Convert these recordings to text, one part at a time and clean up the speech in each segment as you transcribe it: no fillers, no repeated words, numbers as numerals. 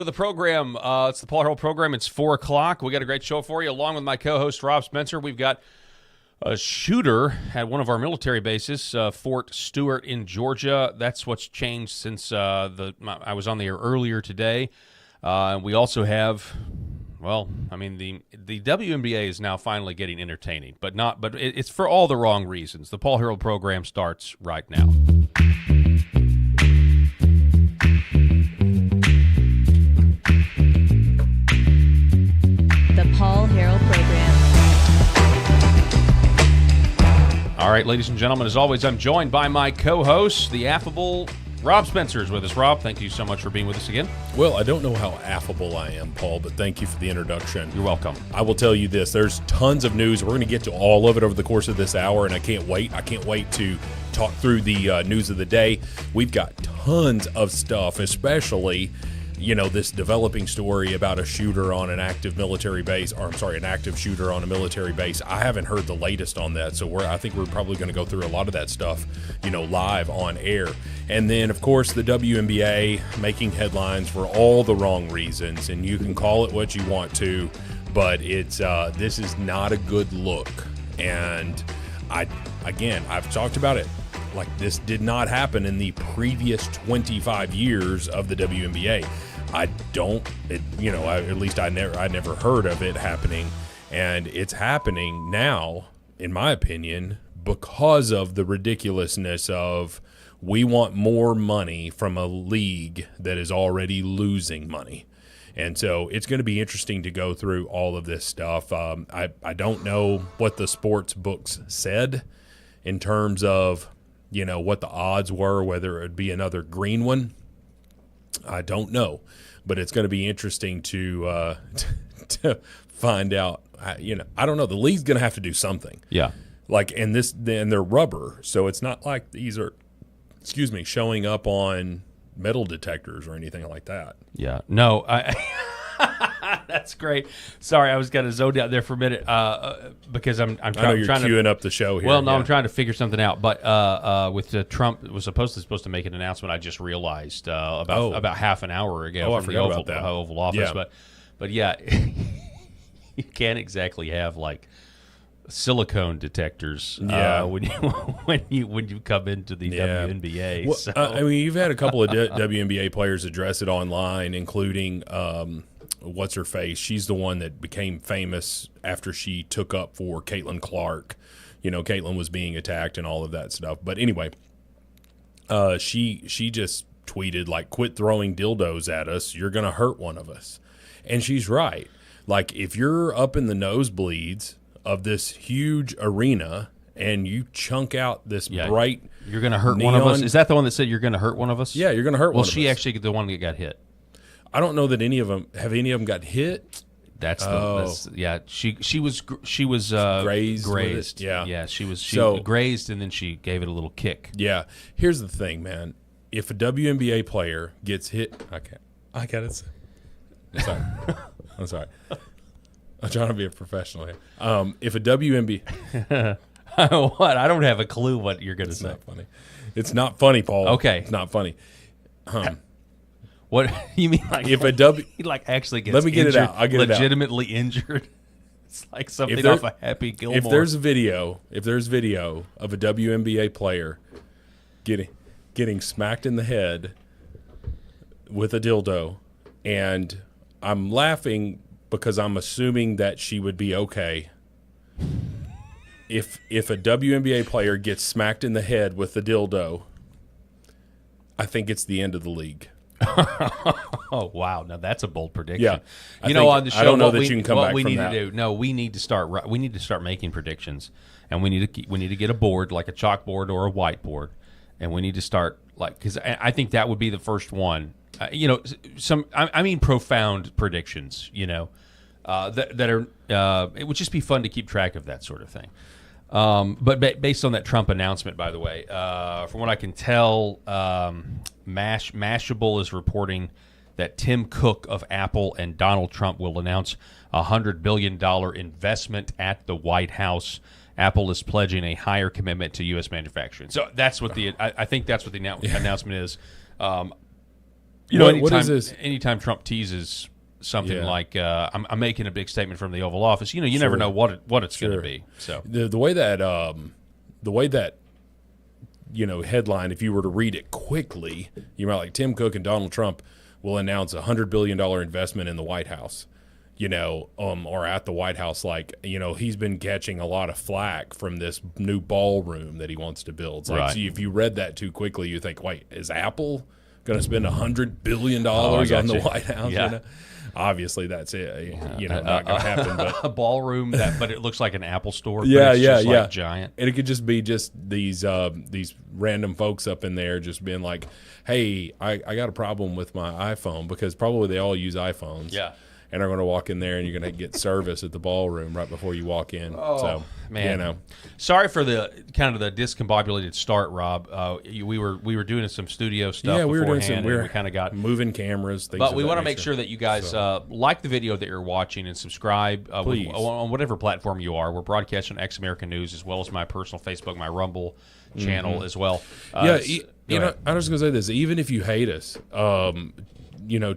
The program, it's the Paul Harrell Program. It's 4 o'clock. We got a great show for you. Along with my co-host, Rob Spencer, we've got a shooter at one of our military bases, Fort Stewart in Georgia. That's what's changed since I was on the air earlier today. We also have, the WNBA is now finally getting entertaining, but it's for all the wrong reasons. The Paul Harrell Program starts right now. Paul Harrell Program. All right, ladies and gentlemen, as always, I'm joined by my co-host, the affable Rob Spencer is with us. Rob, thank you so much for being with us again. Well, I don't know how affable I am, Paul, but thank you for the introduction. You're welcome. I will tell you this. There's tons of news. We're going to get to all of it over the course of this hour, and I can't wait. I can't wait to talk through the news of the day. We've got tons of stuff, especially this developing story about a shooter on an active military base, an active shooter on a military base. I haven't heard the latest on that, so I think we're probably going to go through a lot of that stuff, live on air. And then, of course, the WNBA making headlines for all the wrong reasons, and you can call it what you want to, but this is not a good look. And I've talked about it. Like, this did not happen in the previous 25 years of the WNBA. I never heard of it happening, and it's happening now, in my opinion, because of the ridiculousness of we want more money from a league that is already losing money. And so it's going to be interesting to go through all of this stuff. I don't know what the sports books said in terms of what the odds were, whether it would be another green one. I don't know, but it's going to be interesting to find out. I don't know. The league's going to have to do something. Yeah. And they're rubber, so it's not like these are, showing up on metal detectors or anything like that. Yeah. No, that's great. Sorry, I was kind of zoned out there for a minute because I'm trying you're queuing up the show here. Well, no, yeah. I'm trying to figure something out. But with Trump was supposed to make an announcement. I just realized about half an hour ago from the Oval Office. Yeah. But yeah, you can't exactly have like silicone detectors when you come into the WNBA. Well, so. You've had a couple of WNBA players address it online, including what's her face? She's the one that became famous after she took up for Caitlin Clark. Caitlin was being attacked and all of that stuff. But anyway, she just tweeted, like, quit throwing dildos at us. You're going to hurt one of us. And she's right. Like, if you're up in the nosebleeds of this huge arena and you chunk out this bright you're going to hurt one of us. Is that the one that said you're going to hurt one of us? Yeah, you're going to hurt one of us. Well, she actually the one that got hit. I don't know that any of them got hit. She was grazed. Yeah, she was grazed, and then she gave it a little kick. Yeah. Here's the thing, man. If a WNBA player gets hit, I got it. I'm sorry. I'm trying to be a professional here. If a WNBA what? I don't have a clue what you're going to say. Not funny. It's not funny, Paul. Okay. It's not funny. What you mean? Like if a he actually gets let me get it out. I'll get legitimately injured. It's like something off of Happy Gilmore. If there's video of a WNBA player getting smacked in the head with a dildo, and I'm laughing because I'm assuming that she would be okay. If a WNBA player gets smacked in the head with a dildo, I think it's the end of the league. Oh, wow. Now that's a bold prediction. Yeah. On the show, I don't know that you can come back from that. What we need to do, no, we need to start making predictions, and we need to get a board, like a chalkboard or a whiteboard, and we need to start, because I think that would be the first one. Profound predictions, that are, it would just be fun to keep track of that sort of thing. But based on that Trump announcement, by the way, from what I can tell, Mashable is reporting that Tim Cook of Apple and Donald Trump will announce a $100 billion investment at the White House. Apple is pledging a higher commitment to U.S. manufacturing. So that's what I think that's what the announcement is. what is this? Anytime Trump teases something Yeah. like I'm making a big statement from the Oval Office, you never Sure. know what it's going to Sure. be. So The way that headline, if you were to read it quickly, you might like Tim Cook and Donald Trump will announce $100 billion investment in the White House, or at the White House. Like, he's been catching a lot of flack from this new ballroom that he wants to build. It's like, Right. so if you read that too quickly, you think, wait, is Apple going to spend $100 billion I on got the you. White House? Yeah. Obviously that's it. Not going to happen, but a ballroom but it looks like an Apple store. Yeah, but it's yeah, just yeah. like giant. And it could just be just these random folks up in there just being like, hey, I got a problem with my iPhone, because probably they all use iPhones. Yeah. And are going to walk in there and you're going to get service at the ballroom right before you walk in. So, Man, sorry for the kind of the discombobulated start, Rob. We were doing some studio stuff. yeah, we were doing beforehand, some. and we kind of got moving cameras. Things But of we that want to make nature. sure that you guys like the video that you're watching and subscribe Please. on whatever platform you are. We're broadcasting on X American News, as well as my personal Facebook, my Rumble channel as well. Yeah, Go ahead. I was going to say this. Even if you hate us,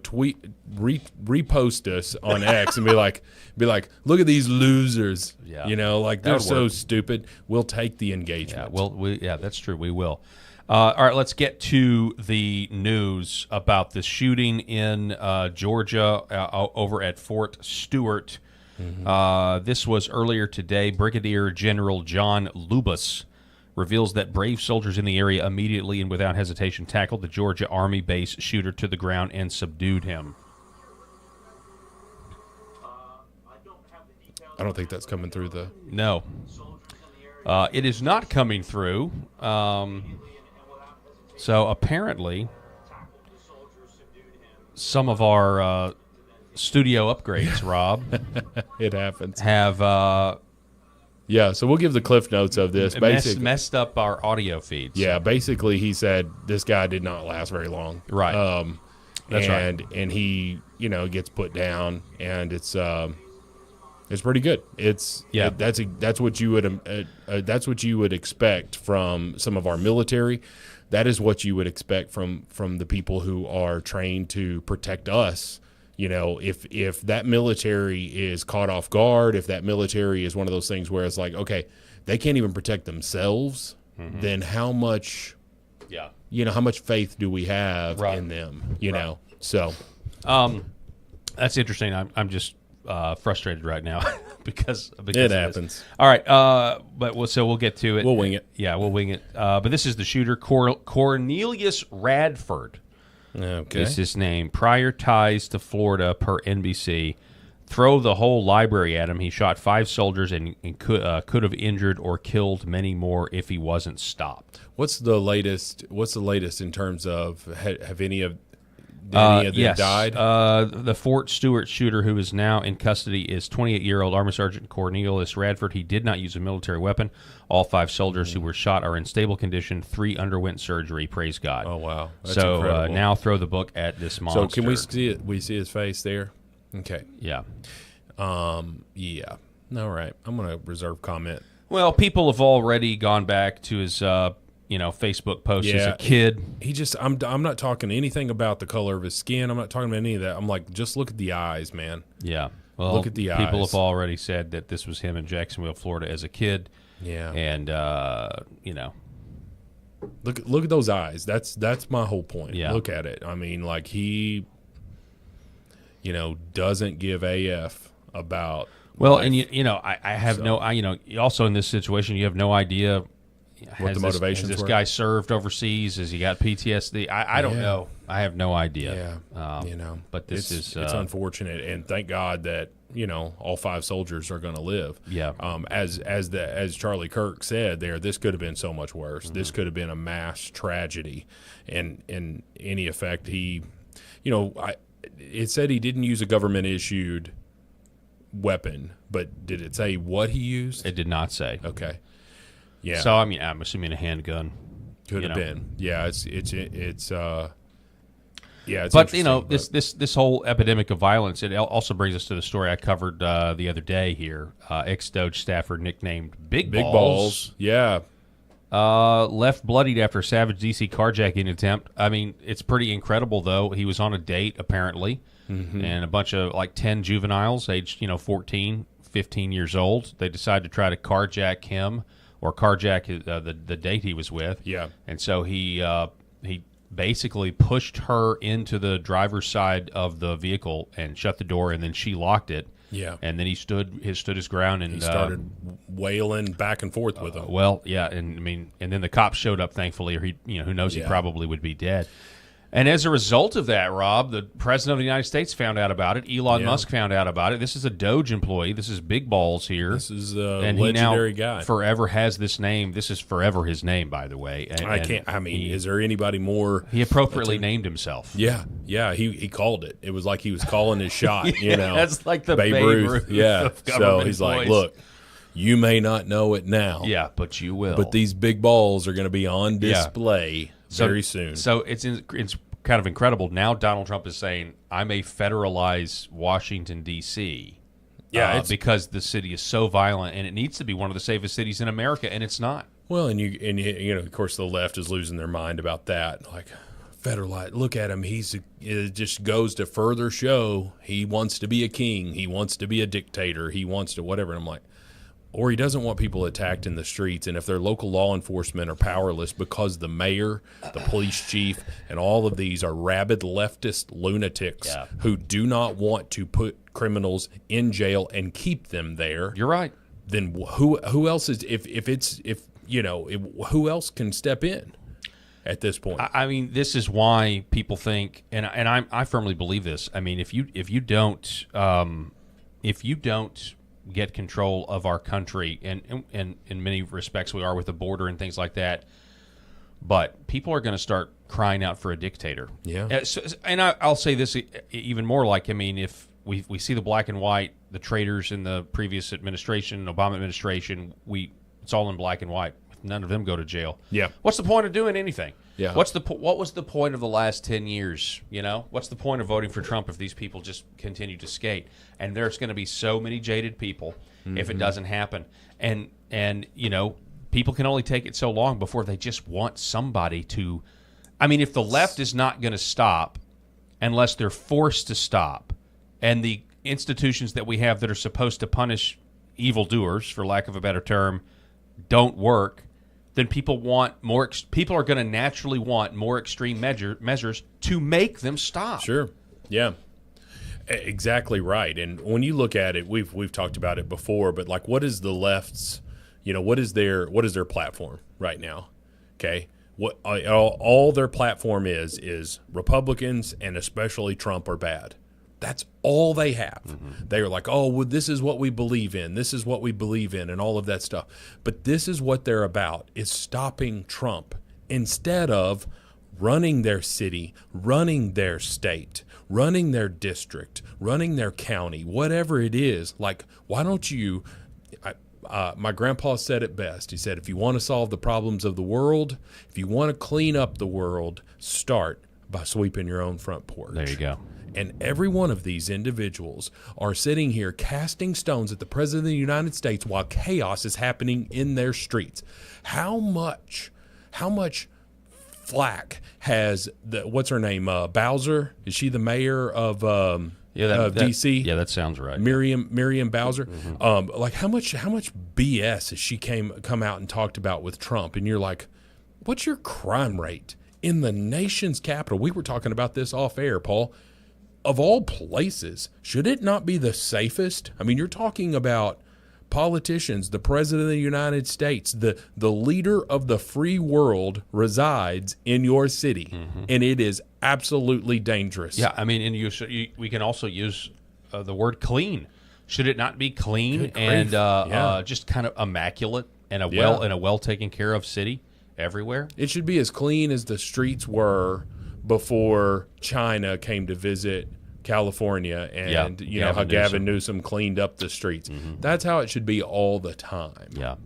tweet, repost us on X and be like, look at these losers. Yeah. They're would so work. stupid. We'll take the engagement. Yeah, that's true. We will. All right, let's get to the news about the shooting in Georgia over at Fort Stewart. This was earlier today. Brigadier General John Lubas reveals that brave soldiers in the area immediately and without hesitation tackled the Georgia Army base shooter to the ground and subdued him. I don't think that's coming through the. No. It is not coming through. So apparently, some of our studio upgrades, Rob, It happens. have Yeah, so we'll give the cliff notes of this. Basically, messed up our audio feeds. yeah, basically he said this guy did not last very long. Right. That's right. And he, gets put down, and it's pretty good. That's what you would expect from some of our military. That is what you would expect from the people who are trained to protect us. If that military is caught off guard, if that military is one of those things where it's like, okay, they can't even protect themselves, then how much faith do we have Right. in them? So That's interesting. I'm just frustrated right now because it of this. happens. All right, so we'll get to it. We'll wing it. Yeah, we'll wing it. But this is the shooter, Cornelius Radford. Okay. Is his name. Prior ties to Florida per NBC. Throw the whole library at him. He shot 5 soldiers and could have injured or killed many more if he wasn't stopped. What's the latest in terms of have any of them Yes. died? The Fort Stewart shooter, who is now in custody, is 28-year-old Army Sergeant Cornelius Radford. He did not use a military weapon. All 5 soldiers who were shot are in stable condition. 3 underwent surgery. Praise God. Oh wow! That's So incredible. now throw the book at this monster. So can we see it? We see his face there. Okay. Yeah. Yeah. All right. I'm gonna reserve comment. Well, people have already gone back to his Facebook post as a Yeah. kid. He just. I'm not talking anything about the color of his skin. I'm not talking about any of that. I'm like, just look at the eyes, man. Yeah. Well, Look at the people eyes. have already said that this was him in Jacksonville, Florida as a kid. Yeah. And, Look at those eyes. That's my whole point. Yeah. Look at it. I mean, like he, doesn't give AF about. well, life. and, I have also in this situation, you have no idea What the motivations has this were? guy served overseas? Has he got PTSD? I don't Yeah. know. I have no idea. Yeah. But this it's is unfortunate, and thank God that all 5 soldiers are going to live. Yeah. As Charlie Kirk said there, this could have been so much worse. Mm-hmm. This could have been a mass tragedy, and in any effect, it said he didn't use a government issued weapon, but did it say what he used? It did not say. Okay. Yeah. So I'm assuming a handgun. Could have been. Yeah. It's yeah. It's But interesting, this whole epidemic of violence, it also brings us to the story I covered the other day here. Ex-Doge staffer nicknamed Big big balls. Yeah. Left bloodied after a savage D.C. carjacking attempt. I mean, it's pretty incredible, though. He was on a date, apparently, and a bunch of, 10 juveniles, aged, 14, 15 years old. They decided to try to carjack him or carjack the date he was with. Yeah. And so he basically pushed her into the driver's side of the vehicle and shut the door, and then she locked it. Yeah. And then he stood his ground and he started wailing back and forth with him. Well, yeah, and then the cops showed up, thankfully, or who knows, he probably would be dead. And as a result of that, Rob, the president of the United States found out about it. Elon Musk found out about it. This is a Doge employee. This is big balls here. This is a legendary guy. Forever has this name. This is forever his name, by the way. Is there anybody more? He appropriately named himself. Yeah. He called it. It was like he was calling his shot. That's like the Babe Ruth. Yeah. So he's like, look, you may not know it now. Yeah, but you will. But these big balls are going to be on display very soon. So it's kind of incredible. Now Donald Trump is saying, I may federalize Washington, D.C. Because the city is so violent, and it needs to be one of the safest cities in America, and it's not. Well, and of course, the left is losing their mind about that. Like, federalize, look at him. It just goes to further show he wants to be a king. He wants to be a dictator. He wants to whatever. And I'm like, or he doesn't want people attacked in the streets. And if their local law enforcement are powerless because the mayor, the police chief, and all of these are rabid leftist lunatics who do not want to put criminals in jail and keep them there. You're right. Then who else is who else can step in at this point? I mean, this is why people think, and I firmly believe this. I mean, if you don't get control of our country, and in many respects we are with the border and things like that, but people are going to start crying out for a dictator. Yeah. And I'll say this even more, like, I mean, if we see the black and white, the traitors in the previous administration, Obama administration, it's all in black and white. None of them go to jail. Yeah. What's the point of doing anything? Yeah. What was the point of the last 10 years? What's the point of voting for Trump if these people just continue to skate? And there's going to be so many jaded people if it doesn't happen. And people can only take it so long before they just want somebody to. I mean, if the left is not going to stop unless they're forced to stop, and the institutions that we have that are supposed to punish evildoers, for lack of a better term, don't work, then people want more. People are going to naturally want more extreme measures to make them stop. Sure. Yeah. Exactly right. And when you look at it, we've talked about it before, but like, what is the left's? What is their platform right now? Okay. What all their platform is Republicans and especially Trump are bad. That's all they have. Mm-hmm. They are like, oh, well, this is what we believe in. This is what we believe in, and all of that stuff. But this is what they're about, is stopping Trump instead of running their city, running their state, running their district, running their county, whatever it is. Like, why don't you my grandpa said it best. He said, if you want to solve the problems of the world, if you want to clean up the world, start by sweeping your own front porch. There you go. And every one of these individuals are sitting here casting stones at the President of the United States while chaos is happening in their streets. How much flack has what's her name? Bowser? Is she the mayor of D.C.? Yeah, that sounds right. Miriam Bowser. Mm-hmm. Like how much BS has she come out and talked about with Trump? And you're like, what's your crime rate in the nation's capital? We were talking about this off air, Paul. Of all places, should it not be the safest? I mean, you're talking about politicians, the President of the United States, the leader of the free world resides in your city, and it is absolutely dangerous. Yeah, I mean, and we can also use the word clean. Should it not be clean and just kind of immaculate and a well taken care of city everywhere? It should be as clean as the streets were before China came to visit California and how Gavin Newsom cleaned up the streets. Mm-hmm. That's how it should be all the time. Yeah.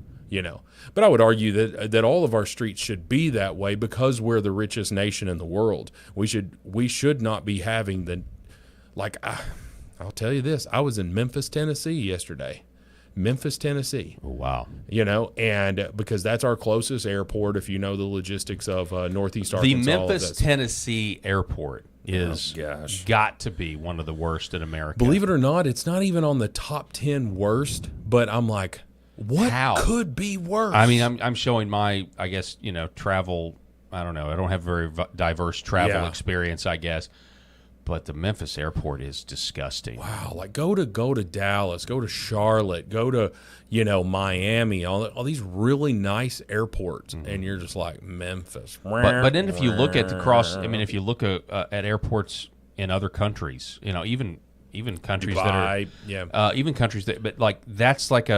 But I would argue that all of our streets should be that way because we're the richest nation in the world. We should not be having I'll tell you this. I was in Memphis, Tennessee yesterday. Memphis, Tennessee. Oh, wow. And because that's our closest airport, if you know the logistics of Northeast Arkansas. The Memphis, Tennessee airport is gosh. got to be one of the worst in America. Believe it or not, it's not even on the top 10 worst, but I'm like, what could be worse? I mean, I'm showing my, I guess, travel. I don't know. I don't have very diverse travel experience, I guess. But the Memphis airport is disgusting. Wow, like go to Dallas, go to Charlotte, go to Miami, all these really nice airports, and you're just like Memphis. But then if you look at if you look at airports in other countries, even countries Dubai, that are even countries that, but like that's like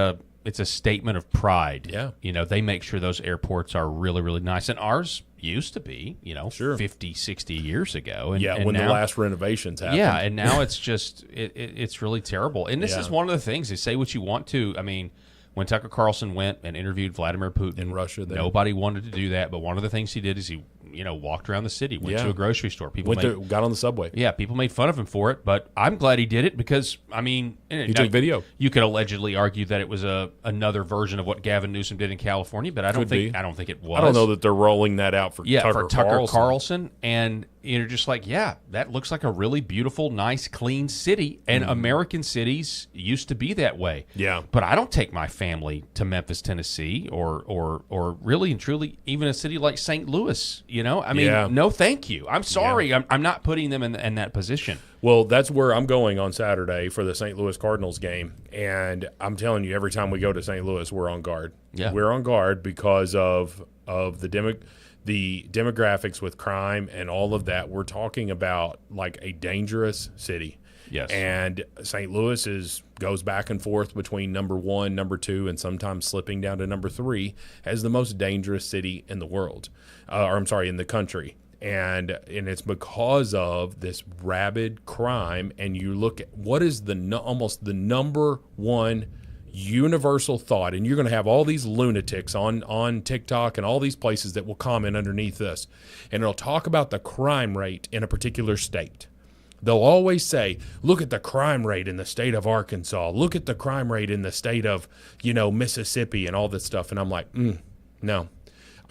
it's a statement of pride. Yeah, they make sure those airports are really, really nice, and ours used to be, sure. 50, 60 years ago. And, when now, the last renovations happened. Yeah, and now it's just, it's really terrible. And this is one of the things, say what you want to. I mean, when Tucker Carlson went and interviewed Vladimir Putin in Russia, nobody wanted to do that. But one of the things he did is he walked around the city, went to a grocery store. People got on the subway. Yeah, people made fun of him for it, but I'm glad he did it because, I mean... He took video. You could allegedly argue that it was another version of what Gavin Newsom did in California, but I don't think it was. I don't know that they're rolling that out for Tucker Carlson. And you're just like, that looks like a really beautiful, nice, clean city, and American cities used to be that way. Yeah. But I don't take my family to Memphis, Tennessee, or really and truly even a city like St. Louis, I mean, no thank you. I'm sorry. Yeah. I'm not putting them in that position. Well, that's where I'm going on Saturday for the St. Louis Cardinals game. And I'm telling you, every time we go to St. Louis, we're on guard. Yeah. We're on guard because of the demographics with crime and all of that. We're talking about like a dangerous city. Yes. And St. Louis goes back and forth between number 1, number 2, and sometimes slipping down to number 3 as the most dangerous city in the world. In the country. And it's because of this rabid crime. And you look at what is almost the number one universal thought, and you're going to have all these lunatics on TikTok and all these places that will comment underneath this, and it'll talk about the crime rate in a particular state. They'll always say, look at the crime rate in the state of Arkansas. Look at the crime rate in the state of, Mississippi and all this stuff. And I'm like, no.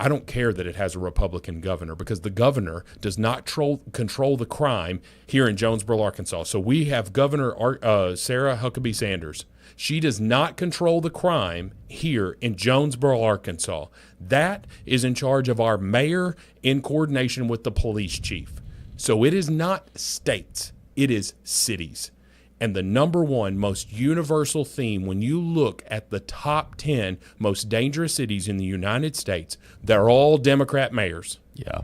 I don't care that it has a Republican governor because the governor does not control the crime here in Jonesboro, Arkansas. So we have Governor Sarah Huckabee Sanders. She does not control the crime here in Jonesboro, Arkansas. That is in charge of our mayor in coordination with the police chief. So it is not states, it is cities. And the number one most universal theme when you look at the top 10 most dangerous cities in the United States, they're all Democrat mayors. Yeah.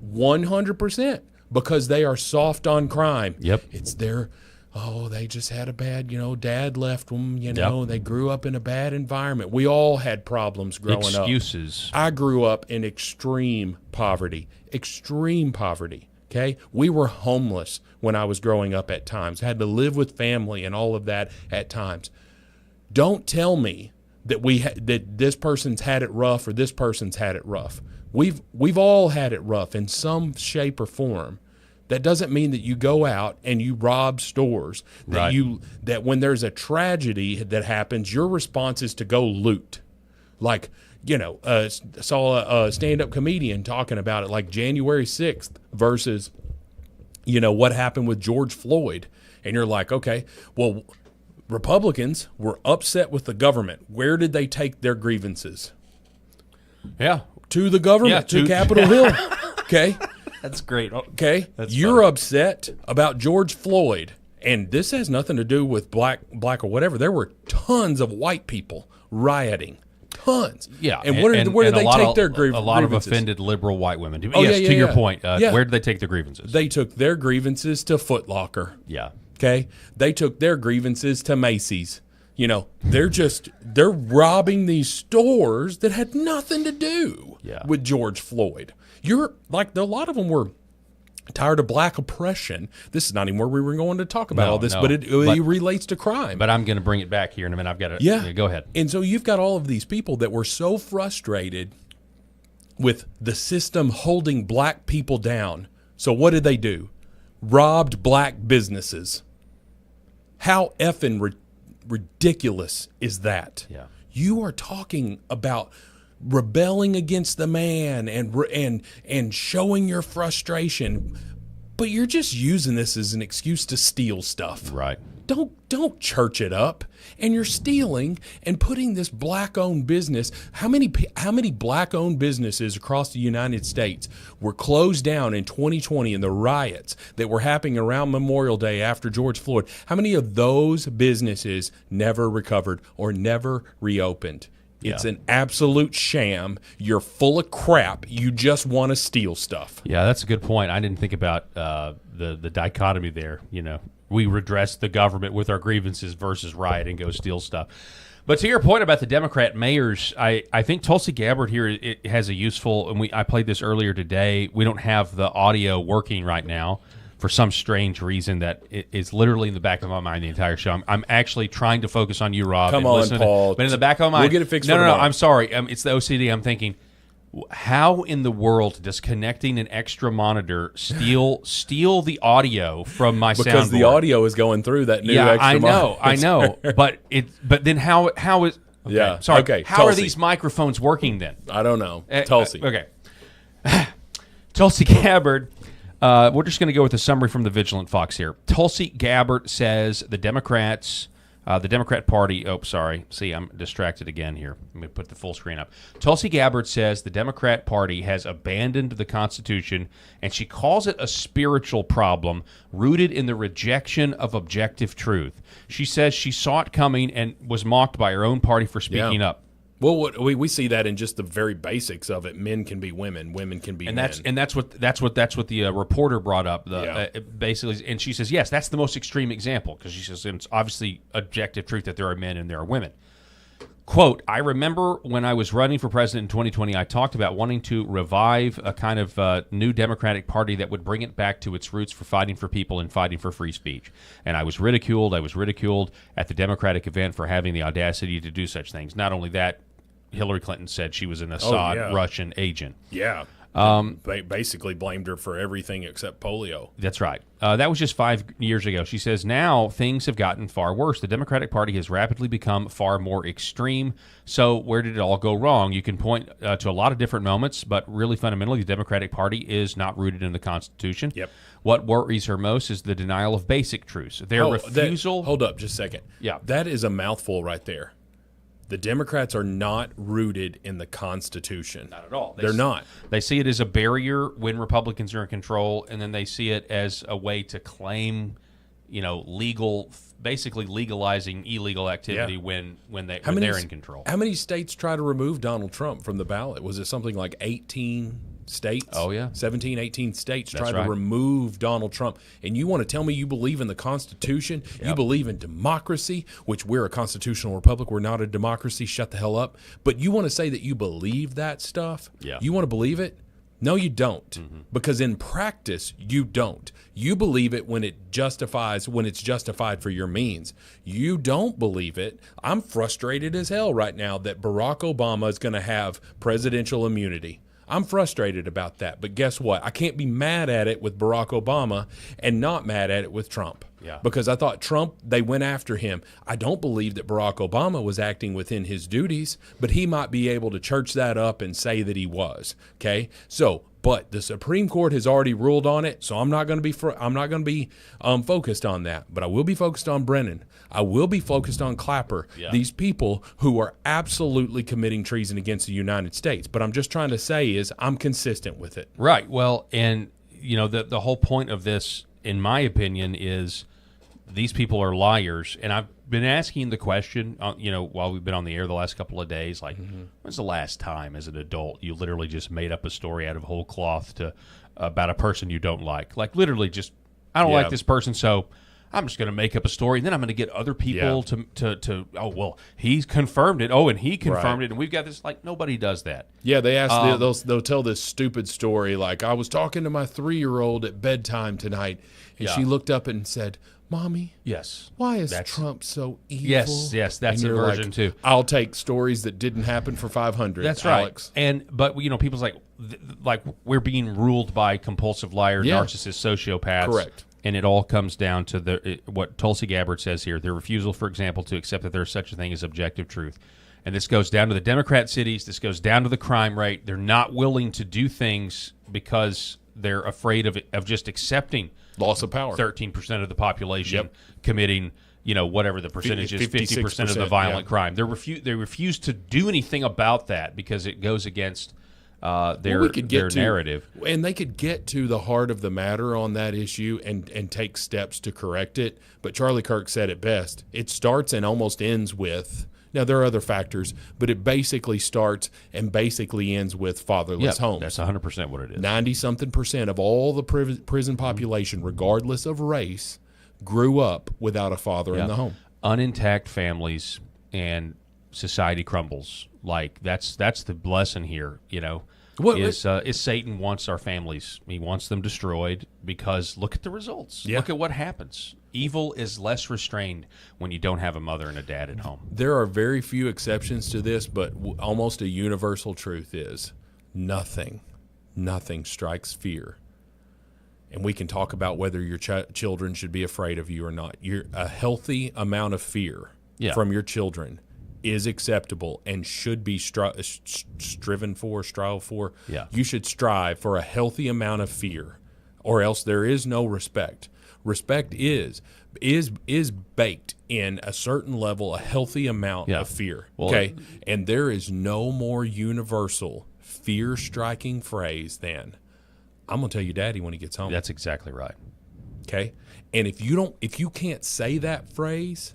100%, because they are soft on crime. Yep. It's they just had a bad, dad left them, they grew up in a bad environment. We all had problems growing up. Excuses. I grew up in extreme poverty. Okay, we were homeless when I was growing up at times. Had to live with family and all of that at times. Don't tell me that that this person's had it rough or this person's had it rough. We've all had it rough in some shape or form. That doesn't mean that you go out and you rob stores. That when there's a tragedy that happens, your response is to go loot. Like, saw a stand-up comedian talking about it, like January 6th versus, what happened with George Floyd. And you're like, okay, well, Republicans were upset with the government. Where did they take their grievances? Yeah. To the government, to Capitol Hill. Okay. That's great. Okay. That's You're funny. upset about George Floyd. And this has nothing to do with black or whatever. There were tons of white people rioting. Tons. Yeah. And where did they take their grievances? A lot of offended liberal white women. Oh, yes, yeah, to yeah, your yeah. point. Yeah. Where did they take their grievances? They took their grievances to Foot Locker. Yeah. Okay? They took their grievances to Macy's. They're robbing these stores that had nothing to do with George Floyd. You're like, a lot of them were tired of black oppression. This is not even where we were going to talk about all this, but it relates to crime. But I'm going to bring it back here in a minute. I've got to go ahead. And so you've got all of these people that were so frustrated with the system holding black people down. So what did they do? Robbed black businesses. How effing ridiculous is that? Yeah. You are talking about rebelling against the man and showing your frustration, but you're just using this as an excuse to steal stuff. Right. Don't church it up. And you're stealing and putting this black-owned business. How many black-owned businesses across the United States were closed down in 2020 in the riots that were happening around Memorial Day after George Floyd? How many of those businesses never recovered or never reopened? It's an absolute sham. You're full of crap. You just want to steal stuff. Yeah, that's a good point. I didn't think about the dichotomy there. You know, we redress the government with our grievances versus riot and go steal stuff. But to your point about the Democrat mayors, I think Tulsi Gabbard here it has a useful, and I played this earlier today. We don't have the audio working right now for some strange reason that is literally in the back of my mind the entire show. I'm actually trying to focus on you, Rob. Come on, Paul. But in the back of my mind, we'll get it fixed. No, tomorrow. I'm sorry. It's the OCD. I'm thinking, how in the world does connecting an extra monitor steal the audio from my soundboard? Because the audio is going through that new extra monitor. I know. But then how is? Okay, Yeah. Sorry. Okay, How are Tulsi. these microphones working then? I don't know. Tulsi. Okay. Tulsi Gabbard. We're just going to go with a summary from the Vigilant Fox here. Tulsi Gabbard says the Democrat Party. Oh, sorry. See, I'm distracted again here. Let me put the full screen up. Tulsi Gabbard says the Democrat Party has abandoned the Constitution, and she calls it a spiritual problem rooted in the rejection of objective truth. She says she saw it coming and was mocked by her own party for speaking up. Well, we see that in just the very basics of it. Men can be women, women can be men. That's what the reporter brought up. Basically, and she says yes, that's the most extreme example because she says it's obviously objective truth that there are men and there are women. Quote, I remember when I was running for president in 2020, I talked about wanting to revive a kind of new Democratic Party that would bring it back to its roots for fighting for people and fighting for free speech. And I was ridiculed. I was ridiculed at the Democratic event for having the audacity to do such things. Not only that, Hillary Clinton said she was an Assad Russian agent. Yeah. Basically blamed her for everything except polio. That's right. That was just 5 years ago. She says now things have gotten far worse. The Democratic Party has rapidly become far more extreme. So where did it all go wrong? You can point to a lot of different moments, but really fundamentally, the Democratic Party is not rooted in the Constitution. Yep. What worries her most is the denial of basic truths. Their refusal. Hold up just a second. Yeah. That is a mouthful right there. The Democrats are not rooted in the Constitution. Not at all. They're not. They see it as a barrier when Republicans are in control, and then they see it as a way to claim, basically legalizing illegal activity when they're in control. How many states try to remove Donald Trump from the ballot? Was it something like 18 states? Oh, yeah. 17, 18 states That's tried right. to remove Donald Trump. And you want to tell me you believe in the Constitution? Yep. You believe in democracy, which we're a constitutional republic. We're not a democracy. Shut the hell up. But you want to say that you believe that stuff? Yeah. You want to believe it? No, you don't. Because in practice, you don't. You believe it when it's justified for your means. You don't believe it. I'm frustrated as hell right now that Barack Obama is going to have presidential immunity. I'm frustrated about that. But guess what? I can't be mad at it with Barack Obama and not mad at it with Trump. Yeah. Because I thought Trump, they went after him. I don't believe that Barack Obama was acting within his duties, but he might be able to church that up and say that he was. Okay? So, but the Supreme Court has already ruled on it, so I'm not going to be focused on that. But I will be focused on Brennan. I will be focused on Clapper. Yeah. These people who are absolutely committing treason against the United States. But I'm just trying to say is I'm consistent with it. Right. Well, and the whole point of this, in my opinion, is these people are liars. And I've been asking the question, while we've been on the air the last couple of days, like, when's the last time as an adult you literally just made up a story out of whole cloth about a person you don't like? Like, literally just, I don't like this person, so I'm just going to make up a story, and then I'm going to get other people to he's confirmed it. Oh, and he confirmed it, and we've got this. Like, nobody does that. Yeah, they ask. They'll tell this stupid story like, I was talking to my 3-year-old at bedtime tonight, and she looked up and said, "Mommy, why is Trump so evil?" Yes, that's a version too. I'll take stories that didn't happen for 500. That's Alex. right. But people's like we're being ruled by compulsive liar, narcissist, sociopaths. Correct. And it all comes down to what Tulsi Gabbard says here, their refusal, for example, to accept that there's such a thing as objective truth. And this goes down to the Democrat cities. This goes down to the crime rate. They're not willing to do things because they're afraid of just accepting loss of power. 13% of the population committing, whatever the percentage is, 50% of the violent crime. They refuse to do anything about that because it goes against their narrative. And they could get to the heart of the matter on that issue and take steps to correct it. But Charlie Kirk said it best. It starts and almost ends with, now there are other factors, but it basically starts and basically ends with fatherless homes. That's 100% what it is. 90-something% of all the prison population, regardless of race, grew up without a father in the home. Unintact families and society crumbles. Like that's the lesson here, is Satan wants our families. He wants them destroyed because look at the results. Yeah. Look at what happens. Evil is less restrained when you don't have a mother and a dad at home. There are very few exceptions to this, but almost a universal truth is nothing strikes fear. And we can talk about whether your children should be afraid of you or not. A healthy amount of fear from your children is acceptable and should be strive for. Yeah. You should strive for a healthy amount of fear, or else there is no respect. Respect is baked in a certain level, a healthy amount of fear. Okay, and there is no more universal fear-striking phrase than "I'm gonna tell you, Daddy, when he gets home." That's exactly right. Okay, and if you can't say that phrase,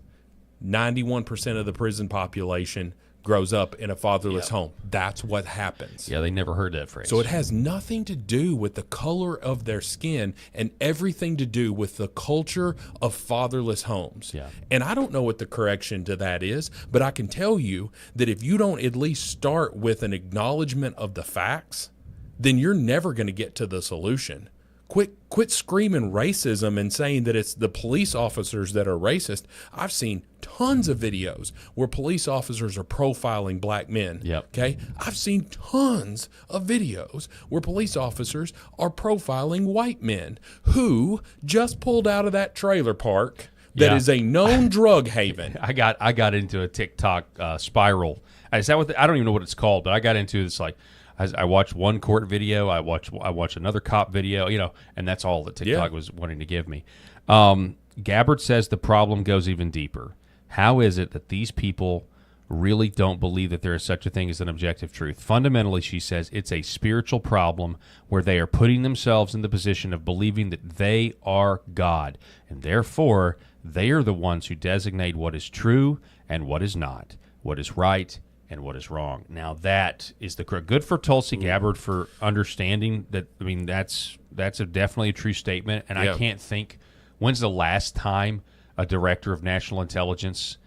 91% of the prison population grows up in a fatherless home. That's what happens. Yeah, they never heard that phrase. So it has nothing to do with the color of their skin and everything to do with the culture of fatherless homes. Yeah. And I don't know what the correction to that is, but I can tell you that if you don't at least start with an acknowledgement of the facts, then you're never going to get to the solution. Quit screaming racism and saying that it's the police officers that are racist. I've seen tons of videos where police officers are profiling black men. Yep. Okay? I've seen tons of videos where police officers are profiling white men who just pulled out of that trailer park that is a known drug haven. I got into a TikTok spiral. Is that what I don't even know what it's called, but I got into this like I watched one court video, I watched another cop video, and that's all that TikTok was wanting to give me. Gabbard says the problem goes even deeper. How is it that these people really don't believe that there is such a thing as an objective truth? Fundamentally, she says, it's a spiritual problem where they are putting themselves in the position of believing that they are God, and therefore they are the ones who designate what is true and what is not, what is right and what is wrong. Now that is the correct. Good for Tulsi Gabbard for understanding that. I mean, that's definitely a true statement. And I can't think when's the last time a director of national intelligence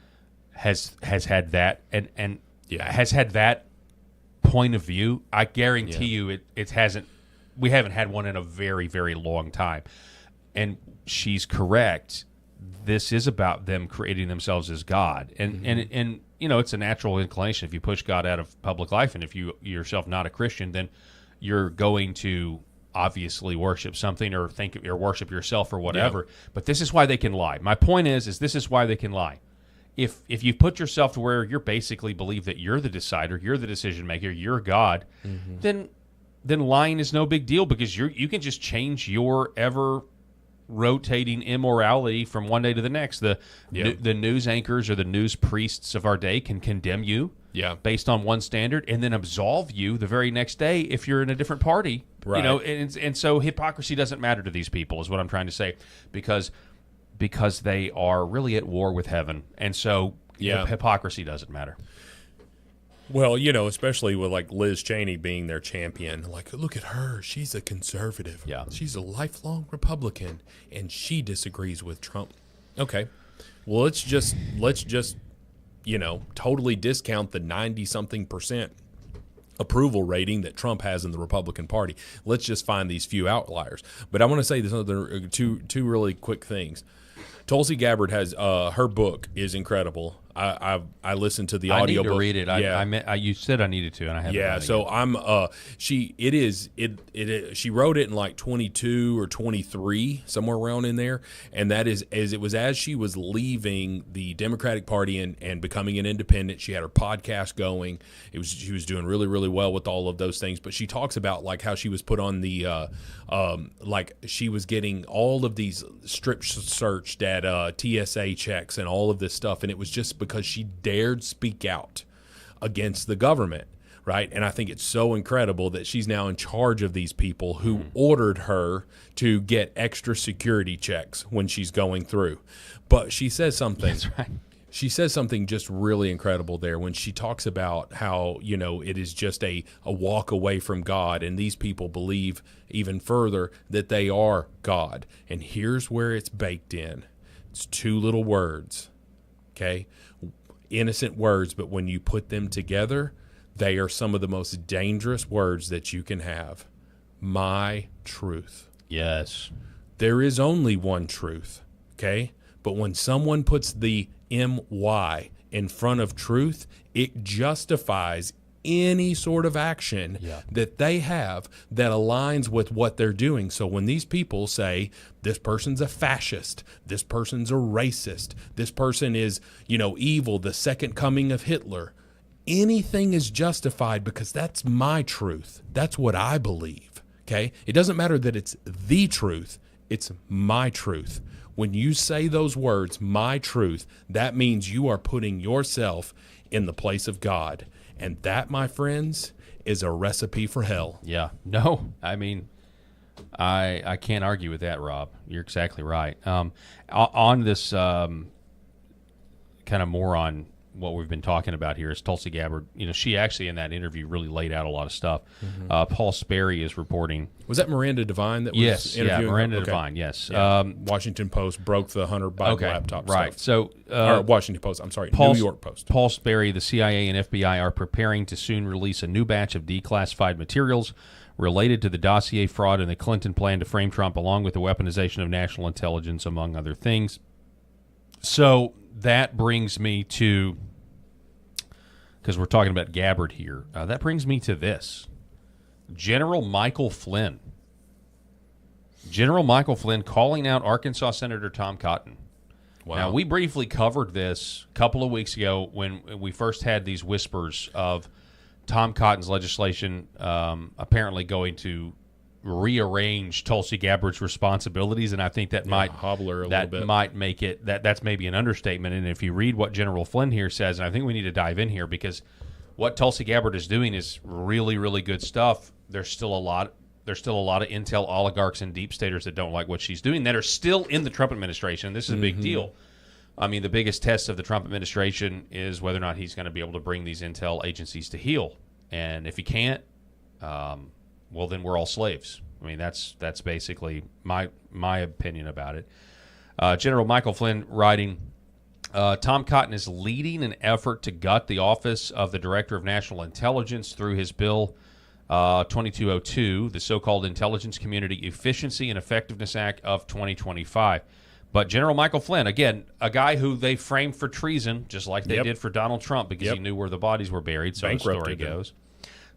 has had that and has had that point of view. I guarantee you it hasn't. We haven't had one in a very, very long time. And she's correct. This is about them creating themselves as God, and it's a natural inclination. If you push God out of public life, and if you yourself not a Christian, then you're going to obviously worship something or worship yourself or whatever. Yeah. But this is why they can lie. My point is this is why they can lie. If you put yourself to where you're basically believe that you're the decider, you're the decision maker, you're God, then lying is no big deal because you can just change your ever rotating immorality from one day to the next. The news anchors or the news priests of our day can condemn you based on one standard and then absolve you the very next day if you're in a different party. Right. And so hypocrisy doesn't matter to these people is what I'm trying to say because they are really at war with heaven. And so hypocrisy doesn't matter. Well, especially with like Liz Cheney being their champion, like, look at her. She's a conservative. Yeah. She's a lifelong Republican, and she disagrees with Trump. Okay. Well, let's just totally discount the 90-something% approval rating that Trump has in the Republican Party. Let's just find these few outliers. But I want to say this other two really quick things. Tulsi Gabbard has her book is incredible. I listened to the I audio need to book. read it. You said I needed to, and I haven't. Yeah, done it so yet. I'm she wrote it in like 22 or 23, somewhere around in there, and that is as she was leaving the Democratic Party and becoming an independent. She had her podcast going. She was doing really, really well with all of those things, but she talks about like how she was put on the like she was getting all of these strip searched at TSA checks and all of this stuff, and it was just because she dared speak out against the government, right? And I think it's so incredible that she's now in charge of these people who ordered her to get extra security checks when she's going through. But she says something. That's right. She says something just really incredible there when she talks about how, it is just a walk away from God, and these people believe even further that they are God. And here's where it's baked in. It's two little words, okay? Innocent words, but when you put them together, they are some of the most dangerous words that you can have. My truth. Yes. There is only one truth, okay? But when someone puts the MY in front of truth, it justifies any sort of action that they have that aligns with what they're doing. So when these people say this person's a fascist, this person's a racist, this person is, evil, the second coming of Hitler, anything is justified because that's my truth. That's what I believe. Okay? It doesn't matter that it's the truth, it's my truth. When you say those words, my truth, that means you are putting yourself in the place of God. And that, my friends, is a recipe for hell. Yeah. No, I mean, I can't argue with that, Rob. You're exactly right. On this kind of more on what we've been talking about here is Tulsi Gabbard. She actually in that interview really laid out a lot of stuff. Paul Sperry is reporting. Was that Miranda Devine that was interviewing? Yeah, Miranda her? Okay. Devine, yes. Yeah. Washington Post broke the Hunter Biden laptop right. stuff. So, or Washington Post, I'm sorry, New York Post. Paul Sperry, the CIA and FBI are preparing to soon release a new batch of declassified materials related to the dossier fraud and the Clinton plan to frame Trump, along with the weaponization of national intelligence, among other things. So that brings me to, because we're talking about Gabbard here, that brings me to this. General Michael Flynn. General Michael Flynn calling out Arkansas Senator Tom Cotton. Wow. Now, we briefly covered this a couple of weeks ago when we first had these whispers of Tom Cotton's legislation apparently going to rearrange Tulsi Gabbard's responsibilities, and I think that might hobble her a that little bit. might make it that's maybe an understatement. And if you read what General Flynn here says, and I think we need to dive in here because what Tulsi Gabbard is doing is really, really good stuff. There's still a lot of intel oligarchs and deep staters that don't like what she's doing that are still in the Trump administration. This is a big deal. I mean, the biggest test of the Trump administration is whether or not he's going to be able to bring these intel agencies to heel. And if he can't, well, then we're all slaves. I mean, that's basically my opinion about it. General Michael Flynn writing, Tom Cotton is leading an effort to gut the office of the Director of National Intelligence through his bill 2202, the so-called Intelligence Community Efficiency and Effectiveness Act of 2025. But General Michael Flynn, again, a guy who they framed for treason, just like they did for Donald Trump because he knew where the bodies were buried, so the story goes.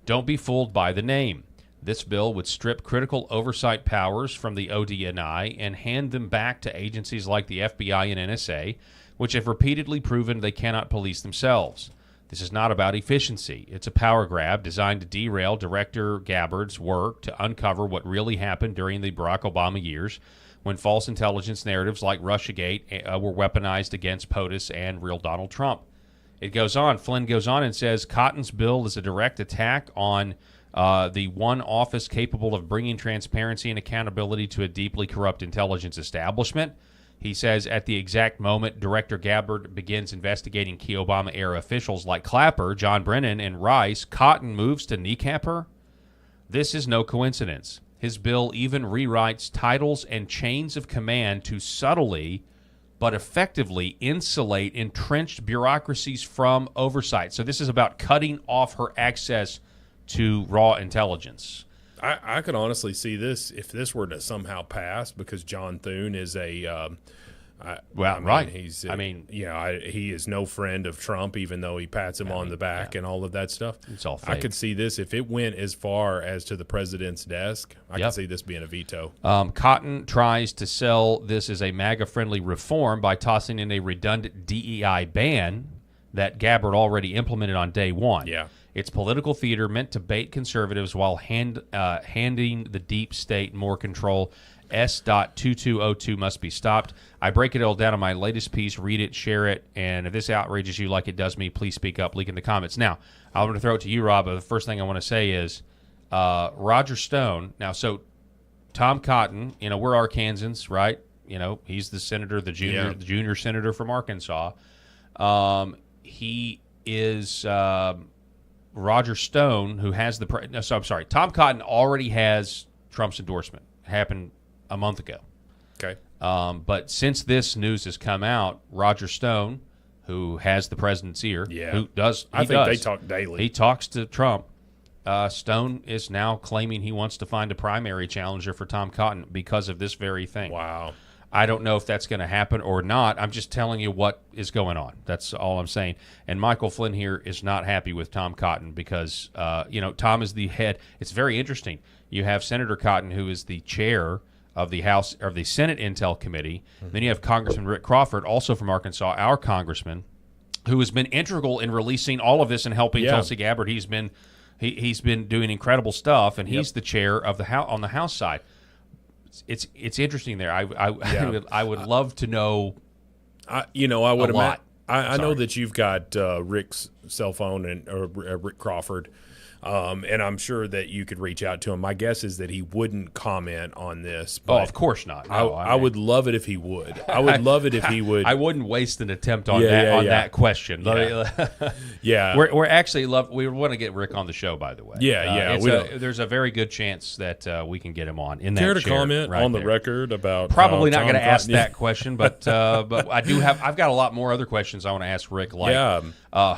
Don't be fooled by the name. This bill would strip critical oversight powers from the ODNI and hand them back to agencies like the FBI and NSA, which have repeatedly proven they cannot police themselves. This is not about efficiency. It's a power grab designed to derail Director Gabbard's work to uncover what really happened during the Barack Obama years when false intelligence narratives like Russiagate were weaponized against POTUS and real Donald Trump. It goes on. Flynn goes on and says, Cotton's bill is a direct attack on the one office capable of bringing transparency and accountability to a deeply corrupt intelligence establishment. He says at the exact moment Director Gabbard begins investigating key Obama-era officials like Clapper, John Brennan, and Rice, Cotton moves to kneecap her. This is no coincidence. His bill even rewrites titles and chains of command to subtly but effectively insulate entrenched bureaucracies from oversight. So this is about cutting off her access to raw intelligence. I could honestly see this if this were to somehow pass, because John Thune is a Right. He's. I mean, he is no friend of Trump, even though he pats him on the back and all of that stuff. It's all fake. I could see this if it went as far as to the president's desk. I could see this being a veto. Cotton tries to sell this as a MAGA-friendly reform by tossing in a redundant DEI ban that Gabbard already implemented on day one. Yeah. It's political theater meant to bait conservatives while handing the deep state more control. S.2202 must be stopped. I break it all down in my latest piece. Read it, share it, and if this outrages you like it does me, please speak up, leak in the comments. Now, I'm going to throw it to you, Rob, but the first thing I want to say is Roger Stone. Now, so Tom Cotton, we're Arkansans, right? He's the senator, the junior senator from Arkansas. He is Roger Stone, who has Tom Cotton already has Trump's endorsement. Happened a month ago. Okay. But since this news has come out, Roger Stone, who has the president's ear, I think they talk daily. He talks to Trump. Stone is now claiming he wants to find a primary challenger for Tom Cotton because of this very thing. Wow. I don't know if that's going to happen or not. I'm just telling you what is going on. That's all I'm saying. And Michael Flynn here is not happy with Tom Cotton because, Tom is the head. It's very interesting. You have Senator Cotton, who is the chair of the House or the Senate Intel Committee. Mm-hmm. Then you have Congressman Rick Crawford, also from Arkansas, our congressman, who has been integral in releasing all of this and helping Tulsi Gabbard. He's been doing incredible stuff, and he's the chair of the House on the House side. It's interesting there. I would love to know. I would imagine. I know that you've got Rick's cell phone or Rick Crawford. And I'm sure that you could reach out to him. My guess is that he wouldn't comment on this. But of course not. No, I would love it if he would. I would love it if he would. I wouldn't waste an attempt on that question. Yeah. We're actually we want to get Rick on the show, by the way. There's a very good chance that we can get him on. In that care to chair comment right on there. the record about probably not going to ask Cotton? that question, but I've got a lot more other questions I want to ask Rick. Like,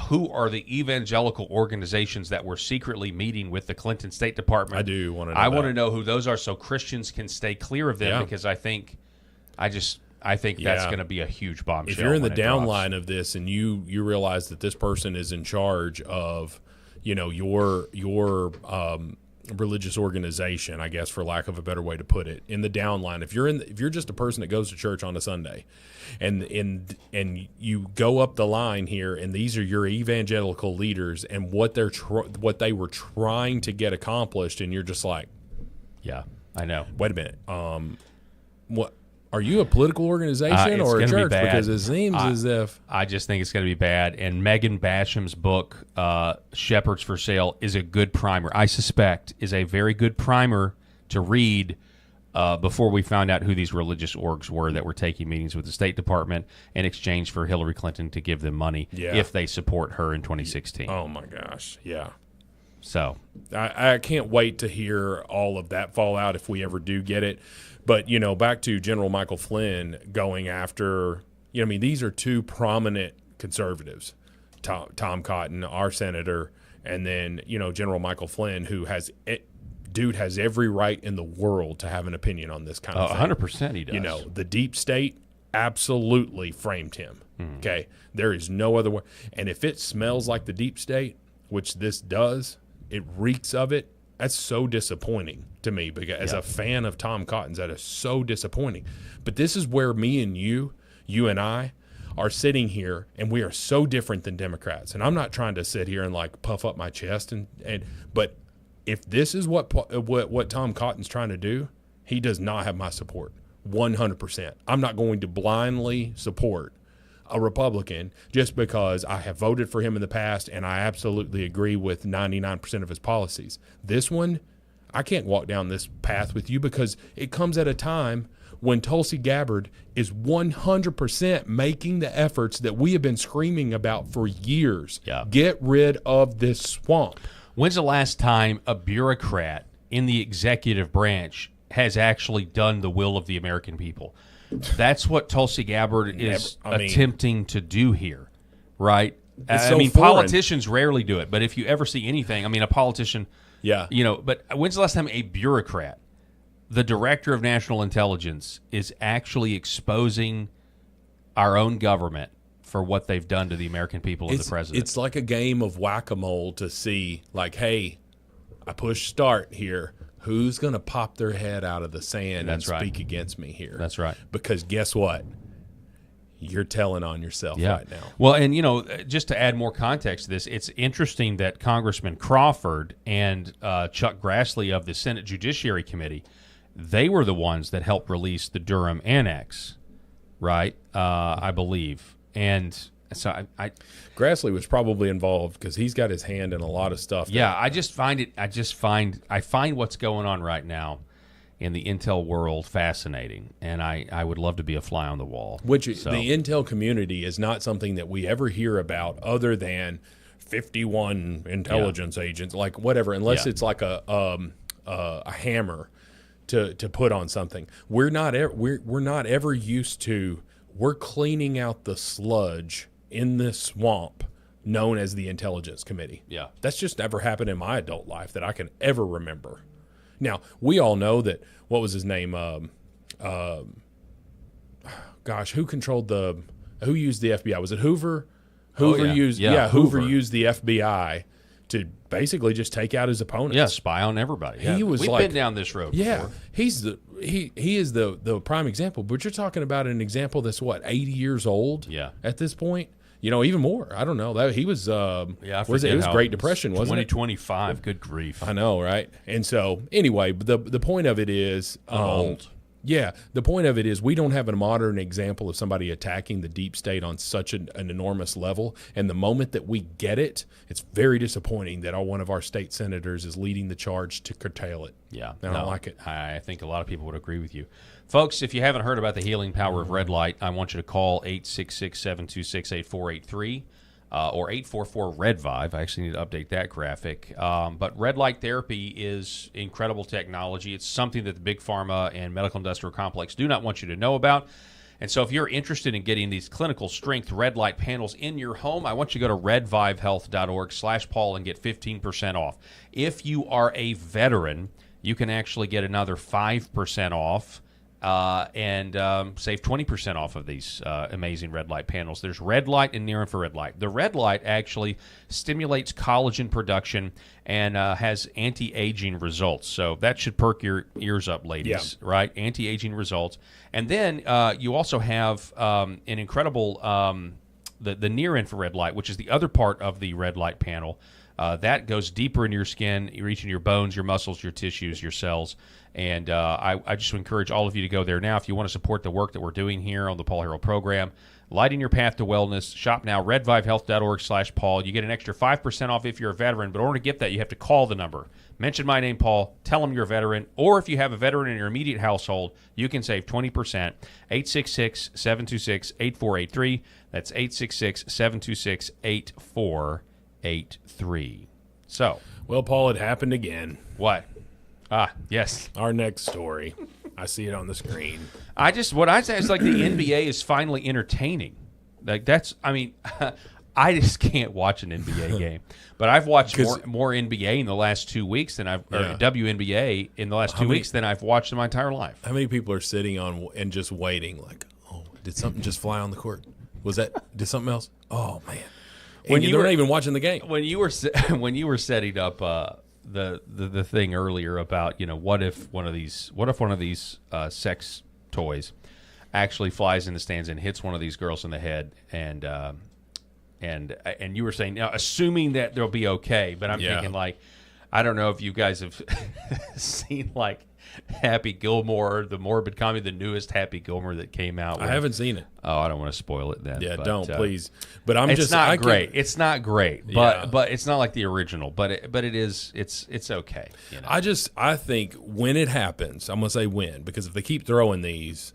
who are the evangelical organizations that were secretly meeting with the Clinton State Department? I do want to know. I want to know who those are so Christians can stay clear of them because I think that's going to be a huge bombshell. If you're in the downline of this and you realize that this person is in charge of, your religious organization, I guess, for lack of a better way to put it, in the downline, if you're just a person that goes to church on a Sunday, and you go up the line here, and these are your evangelical leaders and what they were trying to get accomplished, and you're just like, yeah, I know. Wait a minute, what? Are you a political organization or a church? Because it seems as if... I just think it's going to be bad. And Megan Basham's book, Shepherds for Sale, is a good primer. I suspect is a very good primer to read before we found out who these religious orgs were that were taking meetings with the State Department in exchange for Hillary Clinton to give them money if they support her in 2016. Oh, my gosh. Yeah. So I can't wait to hear all of that fall out if we ever do get it. But, back to General Michael Flynn going after, these are two prominent conservatives, Tom Cotton, our senator, and then, General Michael Flynn, who has every right in the world to have an opinion on this kind of thing. 100% he does. The deep state absolutely framed him. Mm-hmm. Okay. There is no other way. And if it smells like the deep state, which this does, it reeks of it. That's so disappointing to me because as a fan of Tom Cotton's, that is so disappointing. But this is where me and you and I are sitting here, and we are so different than Democrats. And I'm not trying to sit here and like puff up my chest, but if this is what Tom Cotton's trying to do, he does not have my support. 100%. I'm not going to blindly support a Republican just because I have voted for him in the past and I absolutely agree with 99% of his policies. This one, I can't walk down this path with you because it comes at a time when Tulsi Gabbard is 100% making the efforts that we have been screaming about for years. Yeah. Get rid of this swamp. When's the last time a bureaucrat in the executive branch has actually done the will of the American people? That's what Tulsi Gabbard is attempting to do here, right? Politicians rarely do it, but if you ever see anything, a politician, but when's the last time a bureaucrat, the director of national intelligence, is actually exposing our own government for what they've done to the American people and the president. It's like a game of whack-a-mole to see, like, hey, I push start here. Who's going to pop their head out of the sand and speak against me here? That's right. Because guess what? You're telling on yourself right now. Well, and, just to add more context to this, it's interesting that Congressman Crawford and Chuck Grassley of the Senate Judiciary Committee, they were the ones that helped release the Durham Annex, right? I believe. And so I Grassley was probably involved because he's got his hand in a lot of stuff. Yeah, I find what's going on right now in the intel world fascinating, and I would love to be a fly on the wall. The intel community is not something that we ever hear about other than 51 intelligence agents, like whatever, unless it's like a hammer to put on something. We're not ever used to. We're cleaning out the sludge in this swamp known as the Intelligence Committee. Yeah. That's just never happened in my adult life that I can ever remember. Now, we all know that, what was his name? Who controlled who used the FBI? Was it Hoover? Hoover used the FBI to basically just take out his opponents. Yeah, spy on everybody. Yeah. We've been down this road before. He is the prime example, but you're talking about an example that's 80 years old at this point? Even more. I don't know. That he was it was Great Depression, wasn't it? 2025. Good grief. I know, right? And so anyway, the point of it is old. Yeah, the point of it is we don't have a modern example of somebody attacking the deep state on such an enormous level. And the moment that we get it, it's very disappointing that one of our state senators is leading the charge to curtail it. Yeah, I don't like it. I think a lot of people would agree with you. Folks, if you haven't heard about the healing power of red light, I want you to call 866-726-8483 or 844-RED-VIVE. I actually need to update that graphic. But red light therapy is incredible technology. It's something that the big pharma and medical industrial complex do not want you to know about. And so if you're interested in getting these clinical strength red light panels in your home, I want you to go to redvivehealth.org/Paul and get 15% off. If you are a veteran, you can actually get another 5% off. And save 20% off of these amazing red light panels. There's red light and near infrared light. The red light actually stimulates collagen production and has anti-aging results. So that should perk your ears up, ladies, right? Anti-aging results. And then you also have an incredible the near infrared light, which is the other part of the red light panel. That goes deeper into your skin, reaching your bones, your muscles, your tissues, your cells. And I just encourage all of you to go there now if you want to support the work that we're doing here on the Paul Harrell Program. Lighting your path to wellness. Shop now, redvivehealth.org/Paul. You get an extra 5% off if you're a veteran, but in order to get that, you have to call the number. Mention my name, Paul. Tell them you're a veteran. Or if you have a veteran in your immediate household, you can save 20%. 866-726-8483. That's 866-726-8483. So. Well, Paul, it happened again. What? Yes. Our next story. I see it on the screen. What I say is like the NBA is finally entertaining. Like I just can't watch an NBA game. But I've watched more NBA in the last 2 weeks than WNBA in the last 2 weeks than I've watched in my entire life. How many people are sitting on and just waiting like, oh, did something just fly on the court? Did something else? Oh, man. When you're not even watching the game. When you were setting up the thing earlier about what if one of these sex toys actually flies in the stands and hits one of these girls in the head and you were saying now assuming that they'll be okay, but I'm thinking like I don't know if you guys have seen like Happy Gilmore, the morbid comedy, the newest Happy Gilmore that came out. I haven't seen it. Oh, I don't want to spoil it then. Yeah, don't please. But it's not great. It's not great, but it's not like the original. But it is. It's okay. I think when it happens, I'm gonna say when, because if they keep throwing these,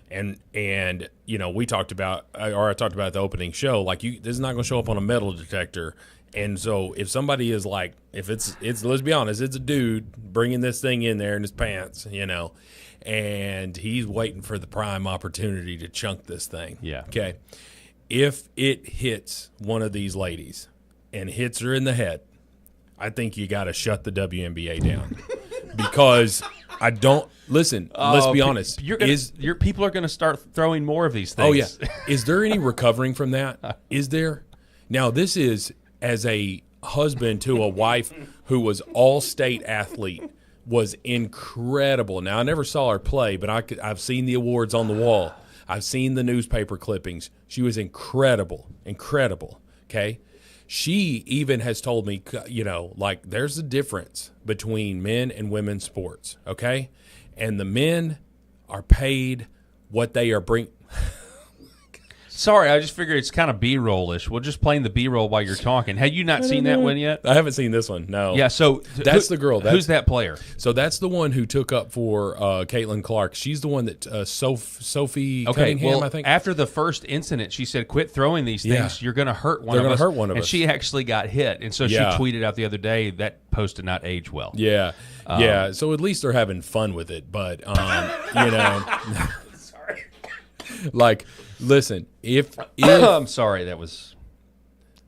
and we talked about, or I talked about at the opening show, like this is not gonna show up on a metal detector. And so if somebody is like, if it's let's be honest, it's a dude bringing this thing in there in his pants, and he's waiting for the prime opportunity to chunk this thing. Yeah. Okay. If it hits one of these ladies and hits her in the head, I think you got to shut the WNBA down because I don't listen. Let's be honest. Your people are going to start throwing more of these things. Oh yeah. Is there any recovering from that? Is there? Now this is as a husband to a wife who was all-state athlete, was incredible. Now I never saw her play, but I've seen the awards on the wall. I've seen the newspaper clippings. She was incredible. Okay. She even has told me, like there's a difference between men and women's sports, okay? And the men are paid what they are Sorry, I just figured it's kind of B-roll-ish. We're just playing the B-roll while you're talking. Had you not seen that one yet? I haven't seen this one, no. Yeah, so that's the girl. Who's that player? So that's the one who took up for Caitlin Clark. She's the one that Sophie Cunningham, I think. After the first incident, she said, quit throwing these things. You're going to hurt one of us. They're going to hurt one of us. And she actually got hit. And so she tweeted out the other day, that post did not age well. Yeah. So at least they're having fun with it. But, Sorry. Like, listen, if I'm sorry, that was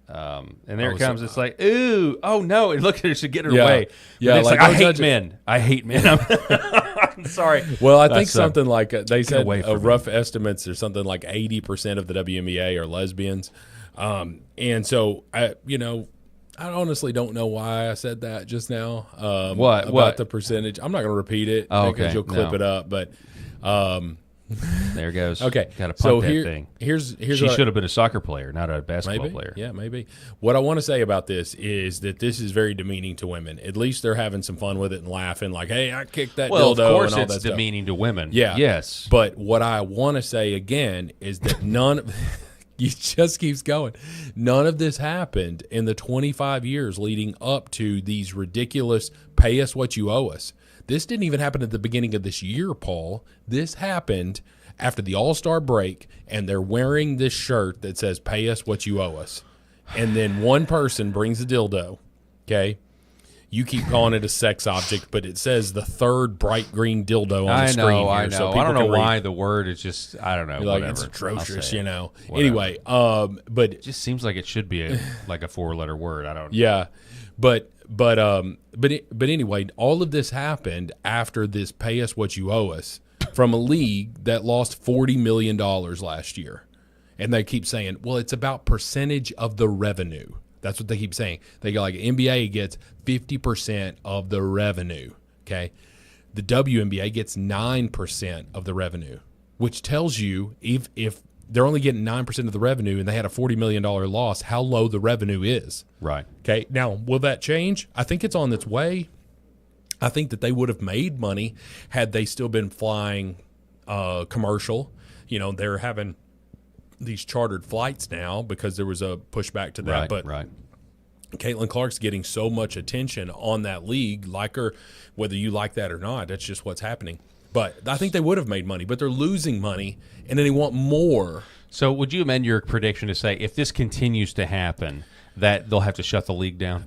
and there it comes. It's like, ooh, oh no, and look at her to get her away. Yeah, it's like I hate men. I hate men. I'm sorry. Well, I think something like they said a rough estimates or something like 80% of the WNBA are lesbians, and so I honestly don't know why I said that just now. What the percentage? I'm not going to repeat it because you'll clip it up, but. There it goes. Okay, got to pump that thing. Here's she should have been a soccer player, not a basketball maybe, player. Yeah, maybe. What I want to say about this is that this is very demeaning to women. At least they're having some fun with it and laughing, like, "Hey, I kicked that dildo." Well, of course, and all it's that demeaning to women. Yeah, yes. But what I want to say again is that it just keeps going. None of this happened in the 25 years leading up to these ridiculous "pay us what you owe us." This didn't even happen at the beginning of this year, Paul. This happened after the All-Star break, and they're wearing this shirt that says, "Pay us what you owe us." And then one person brings a dildo, okay? You keep calling it a sex object, but it says the third bright green dildo on the screen here. I know. So I don't know why the word is just, I don't know. Like, whatever. it's atrocious, Whatever. Anyway, but it just seems like it should be like a four-letter word. I don't know. Yeah, but anyway, all of this happened after this "pay us what you owe us" from a league that lost $40 million last year. And they keep saying, well, it's about percentage of the revenue. That's what they keep saying. They go like, NBA gets 50% of the revenue, okay? The WNBA gets 9% of the revenue, which tells you if they're only getting 9% of the revenue and they had a $40 million loss, how low the revenue is. Right. Okay, now, will that change? I think it's on its way. I think that they would have made money had they still been flying commercial. They're having these chartered flights now because there was a pushback to that. Right. Caitlin Clark's getting so much attention on that league, like her, whether you like that or not. That's just what's happening. But I think they would have made money, but they're losing money, and then they want more. So would you amend your prediction to say if this continues to happen, that they'll have to shut the league down?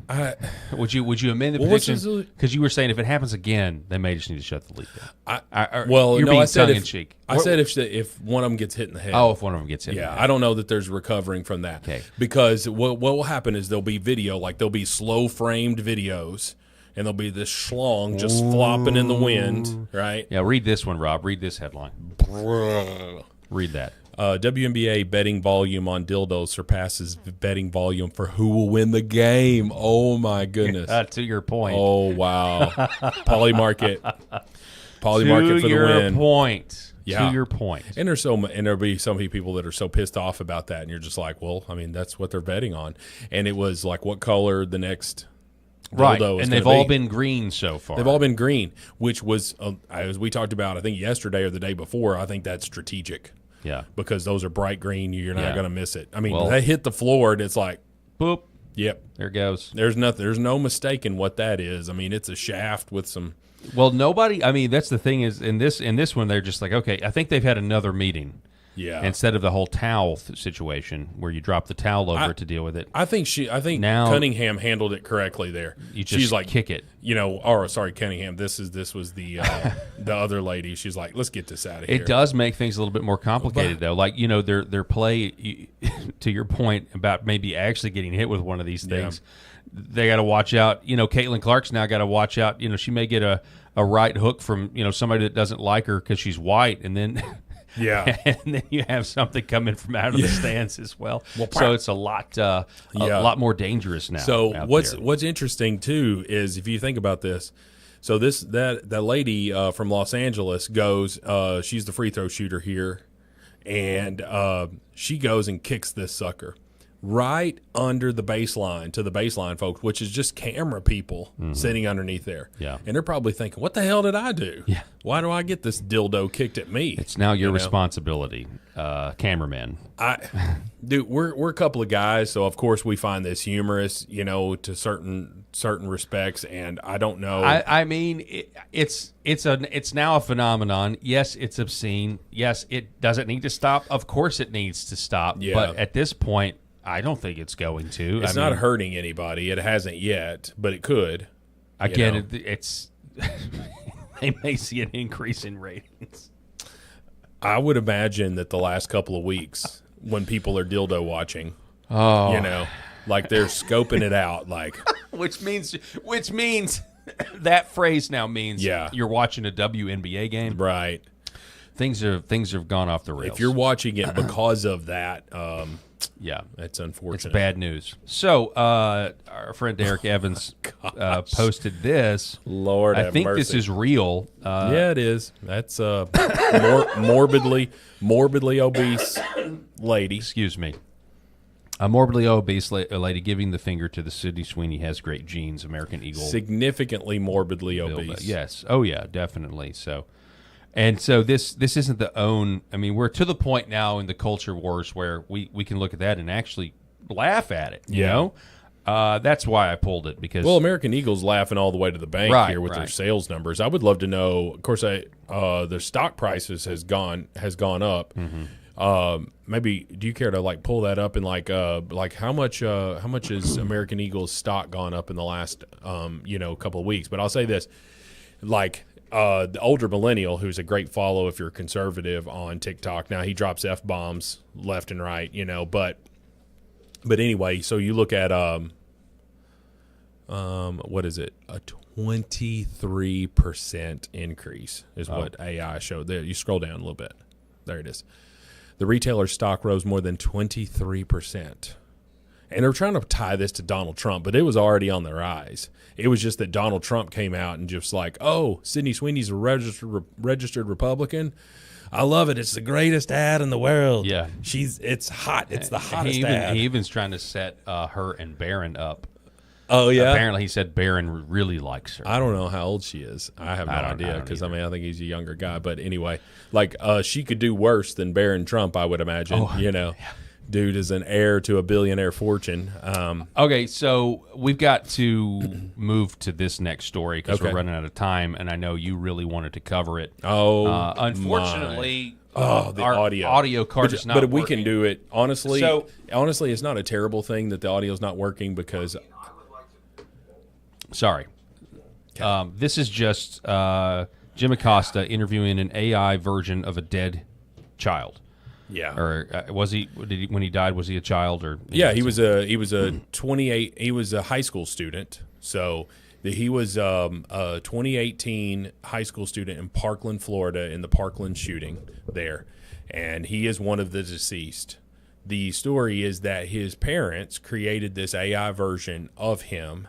Would you amend the prediction? Because you were saying if it happens again, they may just need to shut the league down. You're being tongue-in-cheek. I said if one of them gets hit in the head. Oh, if one of them gets hit in the head. I don't know that there's recovering from that. Okay. Because what will happen is there'll be video, like there'll be slow-framed videos, and there'll be this schlong just flopping in the wind, right? Yeah, read this one, Rob. Read this headline. Read that. WNBA betting volume on dildos surpasses betting volume for who will win the game. Oh, my goodness. To your point. Oh, wow. Polymarket. Polymarket for the win. To your point. Yeah. To your point. And there'll be so many people that are so pissed off about that, and you're just like, well, I mean, that's what they're betting on. And it was like what color the next dildo is and they've all been green so far. They've all been green, which was, as we talked about, I think yesterday or the day before, I think that's strategic. Yeah. Because those are bright green. You're not going to miss it. I mean, they hit the floor, and it's like, boop. Yep. There it goes. There's nothing. There's no mistaking what that is. I mean, it's a shaft with some. Well, nobody. I mean, that's the thing is in this one, they're just like, okay, I think they've had another meeting, Yeah. Instead of the whole towel situation where you drop the towel over to deal with it. I think Now- Cunningham handled it correctly there. You just She's like, kick it. Sorry, Cunningham. This was the the other lady. She's like, let's get this out of here. It does make things a little bit more complicated, though. Like, their play, to your point about maybe actually getting hit with one of these things, they got to watch out. Caitlin Clark's now got to watch out. She may get a right hook from, somebody that doesn't like her because she's white, and then Yeah. and then you have something coming from out of the stands as well. So it's a lot more dangerous now. So out what's there. what's interesting too is if you think about this, so that lady from Los Angeles goes, she's the free throw shooter here, and she goes and kicks this sucker right under the baseline to the baseline, folks, which is just camera people sitting underneath there. Yeah. And they're probably thinking, what the hell did I do? Yeah. Why do I get this dildo kicked at me? It's now your responsibility, cameraman. Dude, we're a couple of guys, so of course we find this humorous, to certain respects, and I don't know. I mean, it's now a phenomenon. Yes, it's obscene. Yes, it doesn't need to stop. Of course, it needs to stop. Yeah. But at this point, I don't think it's going to. It's not hurting anybody. It hasn't yet, but it could. Again, it's they may see an increase in ratings. I would imagine that the last couple of weeks, when people are dildo watching, like they're scoping it out, like which means that phrase now means you're watching a WNBA game. right. Things have gone off the rails. If you're watching it because of that, yeah, that's unfortunate. It's bad news. So our friend Derek Evans posted this. Lord, I have think mercy. this is real. Yeah, it is. That's morbidly obese lady. Excuse me. A morbidly obese lady giving the finger to the Sydney Sweeney has great genes, American Eagle. Significantly morbidly obese. Yes. Oh, yeah, definitely. So this isn't the own. I mean, we're to the point now in the culture wars where we can look at that and actually laugh at it. You know? That's why I pulled it because American Eagle's laughing all the way to the bank here with their sales numbers. I would love to know. Of course, their stock prices has gone up. Mm-hmm. Maybe do you care to pull that up and how much has American Eagle's stock gone up in the last couple of weeks? But I'll say this, the older millennial who's a great follow if you're a conservative on TikTok. Now he drops F-bombs left and right, but anyway, so you look at what is it? A 23% increase is what AI showed there. You scroll down a little bit. There it is. The retailer's stock rose more than 23%. And they're trying to tie this to Donald Trump, but it was already on the rise. It was just that Donald Trump came out and just Sydney Sweeney's a registered Republican. I love it. It's the greatest ad in the world. Yeah. It's hot. It's the hottest ad. He even's trying to set her and Barron up. Oh, yeah? Apparently he said Barron really likes her. I don't know how old she is. I have no idea because, I think he's a younger guy. But anyway, she could do worse than Barron Trump, I would imagine, Yeah. Dude is an heir to a billionaire fortune. Okay, so we've got to move to this next story because we're running out of time, and I know you really wanted to cover it. Unfortunately, the our audio card is not But working. we can do it. Honestly, it's not a terrible thing that the audio's not working because... Sorry. This is just Jim Acosta interviewing an AI version of a dead child. Yeah. Or was he? When he died, was he a child? Or yeah, he was a 28. He was a high school student. So he was a 2018 high school student in Parkland, Florida, in the Parkland shooting there, and he is one of the deceased. The story is that his parents created this AI version of him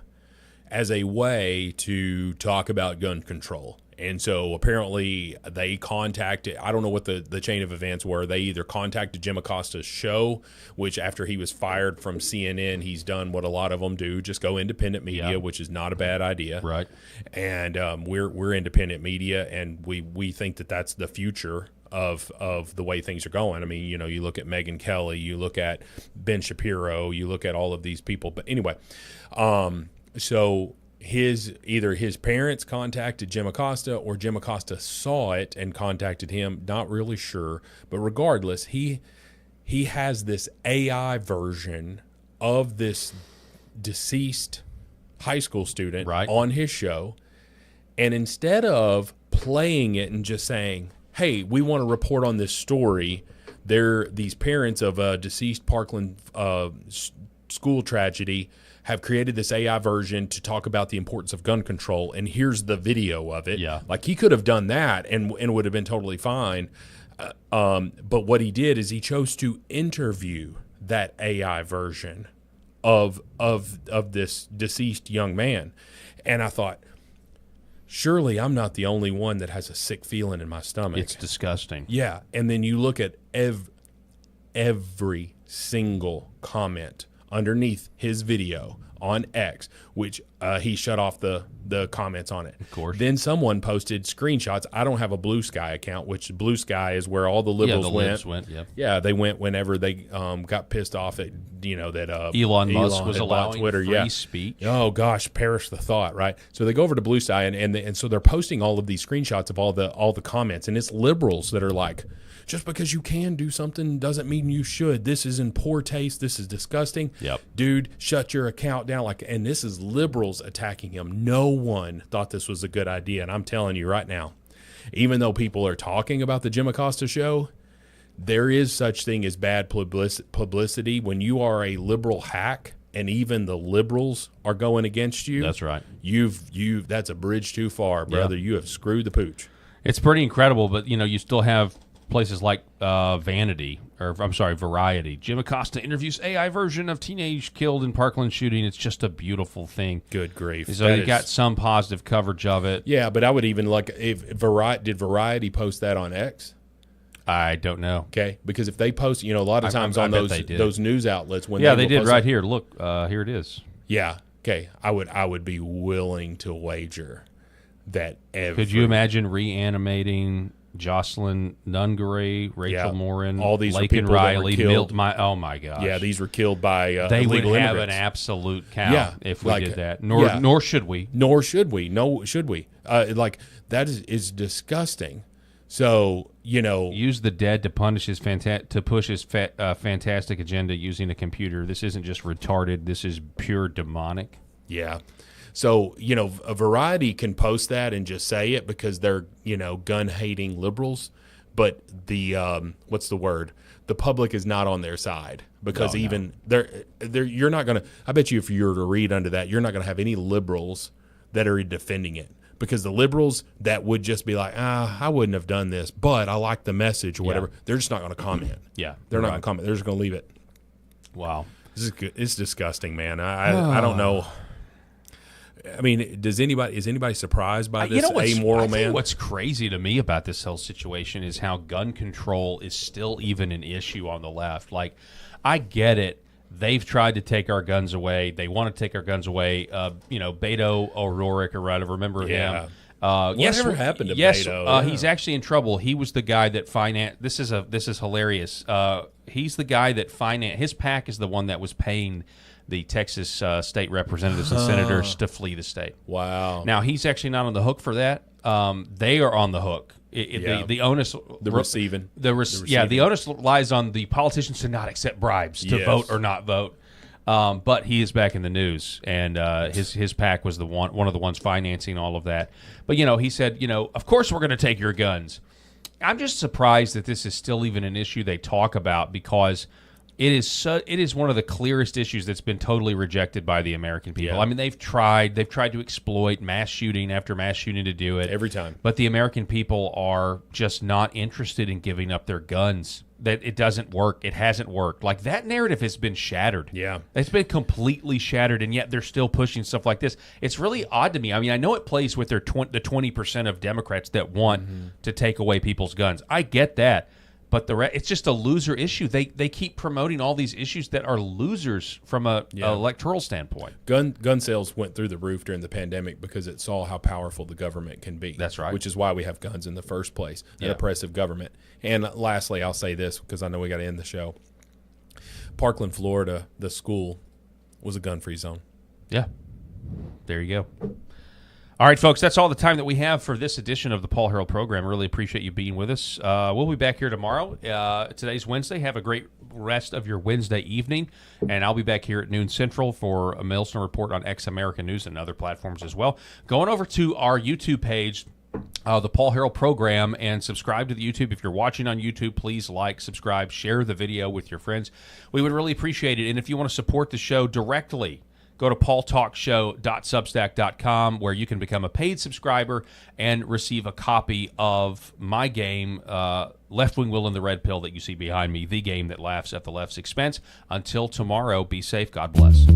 as a way to talk about gun control. And so apparently they contacted, I don't know what the chain of events were. They either contacted Jim Acosta's show, which after he was fired from CNN, he's done what a lot of them do, just go independent media, which is not a bad idea. Right. And we're independent media, and we think that that's the future of the way things are going. I mean, you look at Megyn Kelly, you look at Ben Shapiro, you look at all of these people. But anyway, so either his parents contacted Jim Acosta or Jim Acosta saw it and contacted him. Not really sure, but regardless, he has this AI version of this deceased high school student on his show, and instead of playing it and just saying, "Hey, we want to report on this story," these parents of a deceased Parkland school tragedy have created this AI version to talk about the importance of gun control, and here's the video of it. Yeah. Like, he could have done that and would have been totally fine. But what he did is he chose to interview that AI version of this deceased young man. And I thought, surely I'm not the only one that has a sick feeling in my stomach. It's disgusting. Yeah. And then you look at every single comment underneath his video on X, which he shut off the comments on it. Of course. Then someone posted screenshots. I don't have a Blue Sky account, which Blue Sky is where all the liberals went. Yeah, they went whenever they got pissed off at that Elon Musk was had bought allowing Twitter. free speech. Oh gosh, perish the thought, right? So they go over to Blue Sky and so they're posting all of these screenshots of all the comments, and it's liberals that are like, just because you can do something doesn't mean you should. This is in poor taste. This is disgusting. Yep. Dude, shut your account down. And this is liberals attacking him. No one thought this was a good idea. And I'm telling you right now, even though people are talking about the Jim Acosta show, there is such thing as bad publicity when you are a liberal hack and even the liberals are going against you. That's right. That's a bridge too far, brother. Yeah. You have screwed the pooch. It's pretty incredible, but you still have places like Variety. Jim Acosta interviews AI version of teenage killed in Parkland shooting. It's just a beautiful thing. Good grief. So you got some positive coverage of it. Yeah, but I would even did Variety post that on X? I don't know. Okay, because if they post, a lot of times on those news outlets when they did right here. Look, here it is. Yeah. Okay, I would be willing to wager that Could you imagine reanimating Jocelyn Nungaray, Rachel Morin, all these Laken Riley, Milt? Oh my gosh! Yeah, these were killed by they illegal would have immigrants. an absolute count if we did that. Yeah. Nor should we. Nor should we. No, should we? That is disgusting. So use the dead to push his fantastic agenda using a computer. This isn't just retarded. This is pure demonic. Yeah. So, a Variety can post that and just say it because they're, gun-hating liberals. But the, what's the word? The public is not on their side because you're not going to, I bet you if you were to read under that, you're not going to have any liberals that are defending it. Because the liberals that would just be like, I wouldn't have done this, but I like the message or whatever, they're just not going to comment. Yeah. They're not going to comment. They're just going to leave it. Wow. This is good. It's disgusting, man. I don't know. I mean, is anybody surprised by this amoral man? What's crazy to me about this whole situation is how gun control is still even an issue on the left. Like, I get it. They've tried to take our guns away. They want to take our guns away. Beto O'Rourke or whatever. Remember him? Whatever happened to Beto? He's actually in trouble. He was the guy that financed. This is hilarious. He's the guy that financed. His PAC is the one that was paying the Texas state representatives and senators to flee the state. Wow. Now, he's actually not on the hook for that. They are on the hook. The onus, the onus lies on the politicians to not accept bribes to vote or not vote. But he is back in the news, and his PAC was one of the ones financing all of that. But he said, of course we're going to take your guns. I'm just surprised that this is still even an issue they talk about because it is one of the clearest issues that's been totally rejected by the American people. Yeah. I mean, they've tried to exploit mass shooting after mass shooting to do it every time. But the American people are just not interested in giving up their guns. That it doesn't work. It hasn't worked. Like, that narrative has been shattered. Yeah. It's been completely shattered, and yet they're still pushing stuff like this. It's really odd to me. I mean, I know it plays with the 20% of Democrats that want to take away people's guns. I get that. But it's just a loser issue. They keep promoting all these issues that are losers from a electoral standpoint. Gun sales went through the roof during the pandemic because it saw how powerful the government can be. That's right. Which is why we have guns in the first place, an oppressive government. And lastly, I'll say this because I know we got to end the show. Parkland, Florida, the school was a gun-free zone. Yeah. There you go. All right, folks, that's all the time that we have for this edition of the Paul Harrell Program. Really appreciate you being with us. We'll be back here tomorrow. Today's Wednesday. Have a great rest of your Wednesday evening, and I'll be back here at noon Central for a Maelstrom Report on American News and other platforms as well. Going over to our YouTube page, the Paul Harrell Program, and subscribe to the YouTube. If you're watching on YouTube, please like, subscribe, share the video with your friends. We would really appreciate it. And if you want to support the show directly, go to paultalkshow.substack.com, where you can become a paid subscriber and receive a copy of my game, Left Wing Will and the Red Pill, that you see behind me, the game that laughs at the left's expense. Until tomorrow, be safe. God bless.